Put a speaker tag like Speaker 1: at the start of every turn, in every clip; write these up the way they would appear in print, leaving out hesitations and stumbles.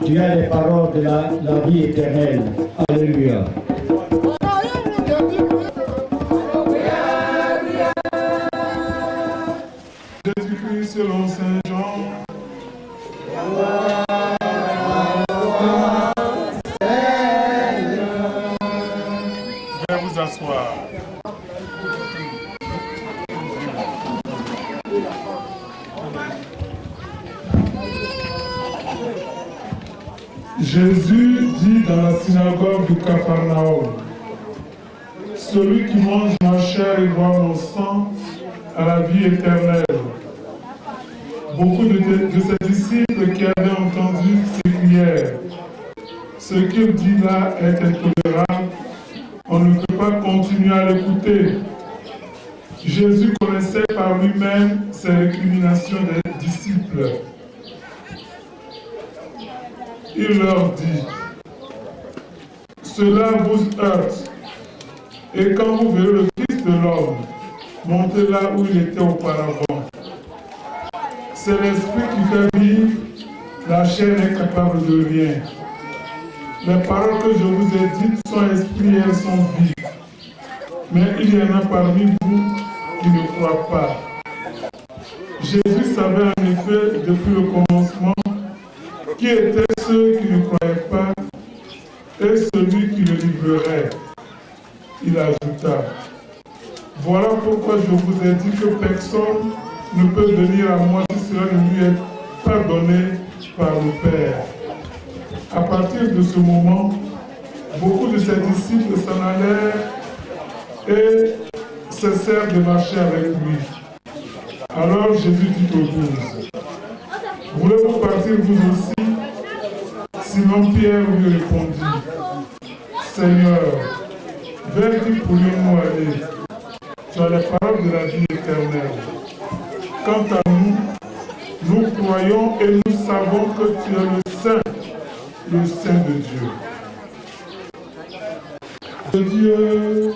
Speaker 1: Tu as les paroles de la vie éternelle. Alléluia.
Speaker 2: Jésus-Christ selon Saint Jean. Veuillez vous asseoir. Jésus dit dans la synagogue de Capharnaüm, « Celui qui mange ma chair et boit mon sang a la vie éternelle. » Beaucoup de ses disciples qui avaient entendu s'écrièrent, « Ce qu'il dit là est intolérable, on ne peut pas continuer à l'écouter. » Jésus connaissait par lui-même ses récriminations des disciples. Il leur dit, « Cela vous heurte, et quand vous verrez le Fils de l'homme monter là où il était auparavant, c'est l'esprit qui fait vivre, la chair n'est capable de rien. Les paroles que je vous ai dites sont esprit et elles sont vives, mais il y en a parmi vous qui ne croient pas. » Jésus savait en effet depuis le commencement qui étaient ceux qui ne croyaient pas et celui qui le livrerait. Il ajouta, « Voilà pourquoi je vous ai dit que personne ne peut venir à moi si cela ne lui est pas donné par le Père. » À partir de ce moment, beaucoup de ses disciples s'en allèrent et cessèrent de marcher avec lui. Alors Jésus dit aux 12, « Voulez-vous partir vous aussi ?» Simon Pierre lui répondit, « Seigneur, vers qui pourrions-nous aller? Tu as les paroles de la vie éternelle. Quant à nous, nous croyons et nous savons que tu es le Saint de Dieu. » De Dieu.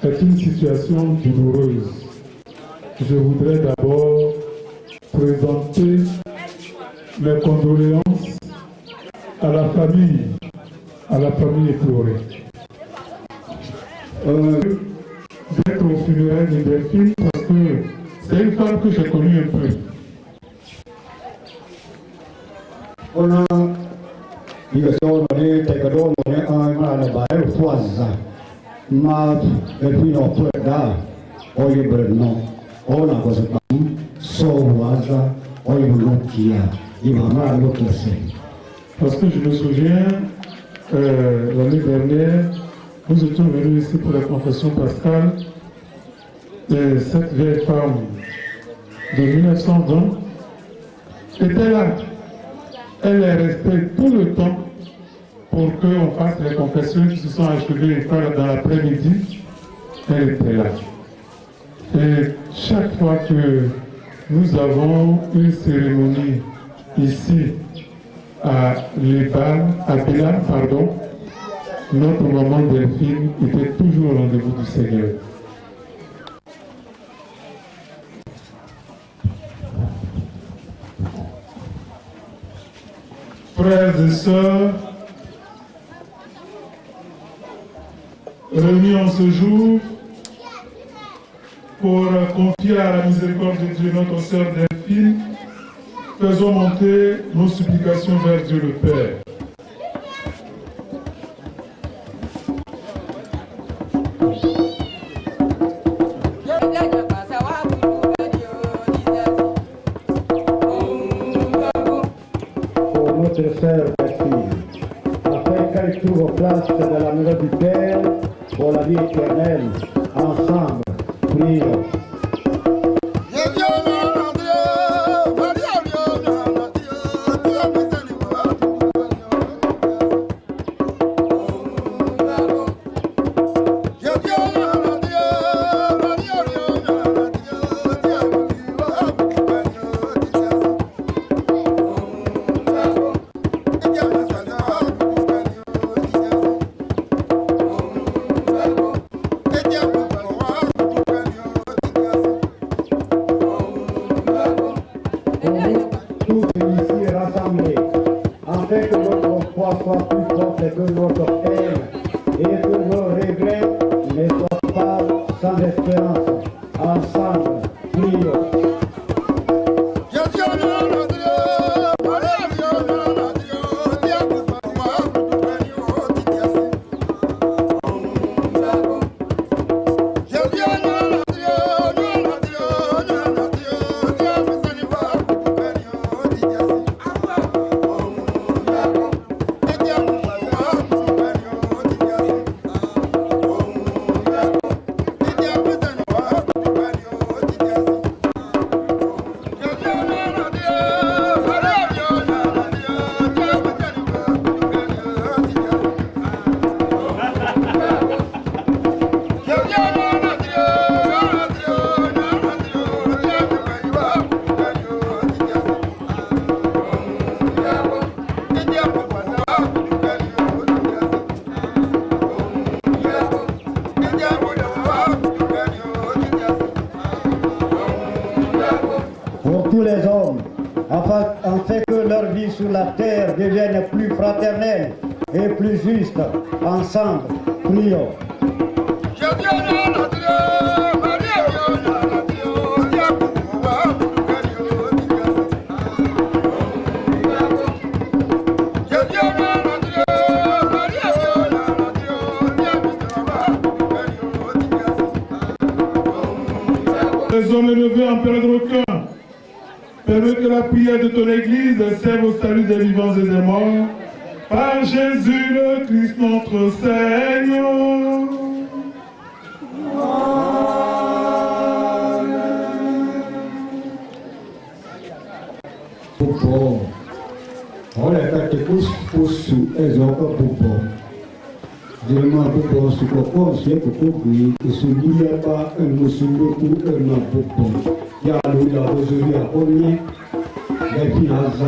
Speaker 2: C'est une situation douloureuse. Je voudrais d'abord présenter mes condoléances à la famille éplorée. D'être au funérailles de Delphine parce que c'est une femme que j'ai connue un peu.
Speaker 1: On a Il y a des gens qui ont ma et puis non peut da o il brno o la cosa so waza o il lukia il va lo classé.
Speaker 2: Parce que je me souviens l'année dernière nous étions venus ici pour la confession pascale et cette vieille femme de 1920 était là. Elle est restée tout le temps pour qu'on fasse les confessions qui se sont achevées dans l'après-midi. Elle était là. Et chaque fois que nous avons une cérémonie ici à Bélan, notre maman Delphine était toujours au rendez-vous du Seigneur. Frères et sœurs, réunis en ce jour pour confier à la miséricorde de Dieu notre sœur Delphine, faisons monter nos supplications vers Dieu le Père.
Speaker 1: Pour notre sœur Delphine, afin qu'elle trouve place dans la maison du Père pour la vie éternelle, ensemble, prions. Deviennent plus fraternels et plus justes. Ensemble, prions.
Speaker 2: Les hommes élevés en période de requin. Permets que la prière de ton Église serve au salut des vivants et des morts. Par Jésus le Christ notre Seigneur.
Speaker 1: Pupo, olha que custo exoca pupo. Dilma pupo su coco se pupo e subia pa musulo ku na pupo. Ya lu la aujourd'hui à Pony, les finances.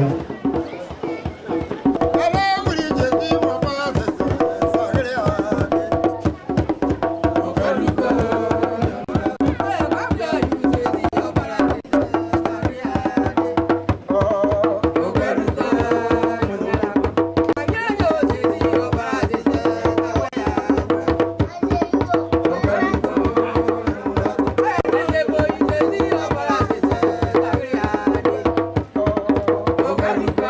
Speaker 3: Okay.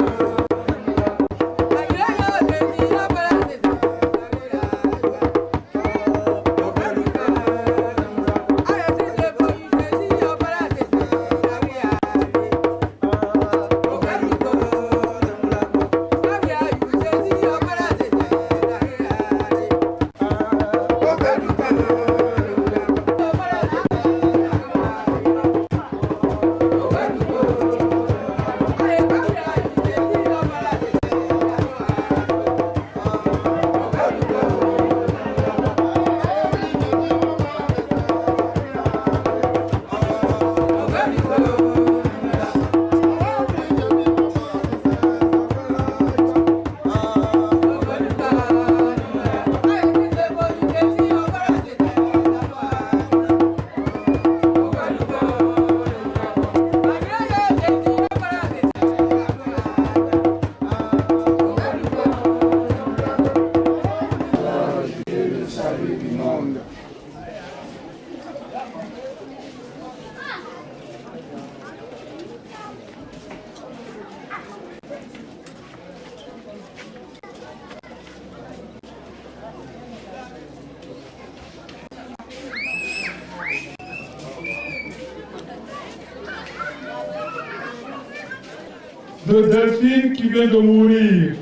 Speaker 2: de Delphine qui vient de mourir.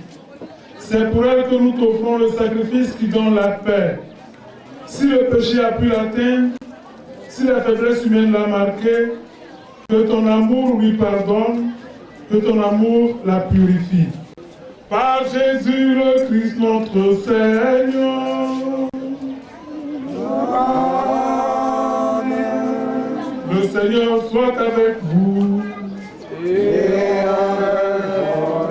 Speaker 2: C'est pour elle que nous t'offrons le sacrifice qui donne la paix. Si le péché a pu l'atteindre, si la faiblesse humaine l'a marqué, que ton amour lui pardonne, que ton amour la purifie. Par Jésus le Christ notre Seigneur. Amen. Le Seigneur soit avec vous. Et avec ton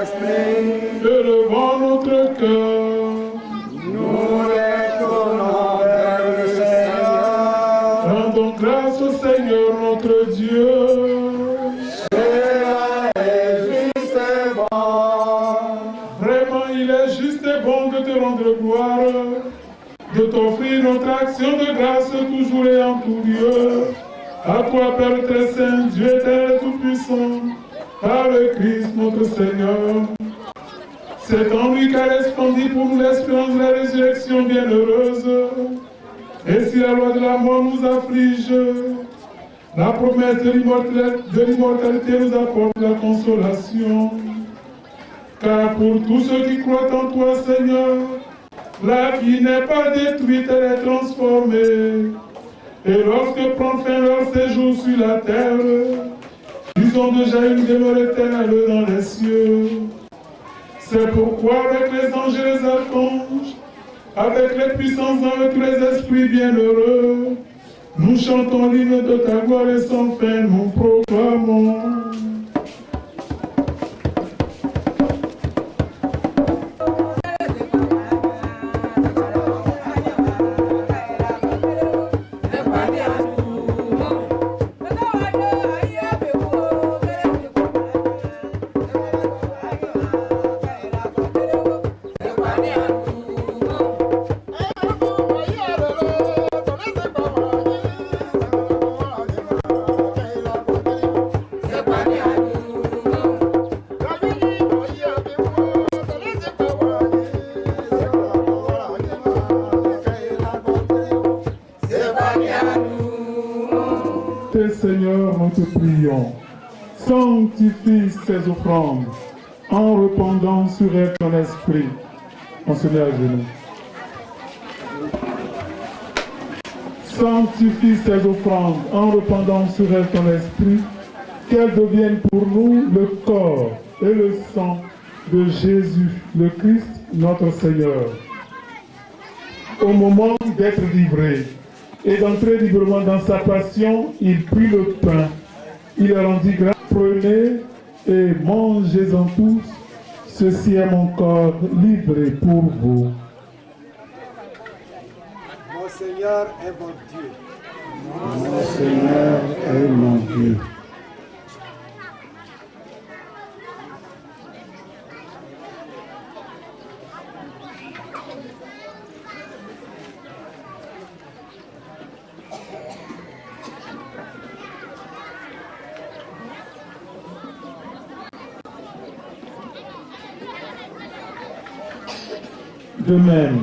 Speaker 2: esprit. Élevons notre cœur. Nous retournons vers le Seigneur. Rendons grâce au Seigneur notre Dieu. Rendre gloire, de t'offrir notre action de grâce toujours et en tout lieu. À toi, Père très saint, Dieu éternel et tout-puissant, par le Christ notre Seigneur. C'est en lui qu'a resplendi pour nous l'espérance de la résurrection bienheureuse. Et si la loi de la mort nous afflige, la promesse de l'immortalité nous apporte la consolation. Car pour tous ceux qui croient en toi, Seigneur, la vie n'est pas détruite, elle est transformée. Et lorsque prend fin leur séjour sur la terre, ils ont déjà une demeure éternelle dans les cieux. C'est pourquoi avec les anges et les archanges, avec les puissances dans tous les esprits bienheureux, nous chantons l'hymne de ta gloire et sans fin nous proclamons. Seigneur, nous te prions, sanctifie ces offrandes en répandant sur elles ton esprit. On se met à genoux. Sanctifie ces offrandes en répandant sur elles ton esprit, qu'elles deviennent pour nous le corps et le sang de Jésus, le Christ, notre Seigneur. Au moment d'être livré, et d'entrer librement dans sa passion, il prit le pain. Il rendit grâce. Prenez et mangez-en tous. Ceci est mon corps livré pour vous.
Speaker 3: Mon Seigneur est mon Dieu.
Speaker 1: Mon Seigneur est mon Dieu.
Speaker 2: De même,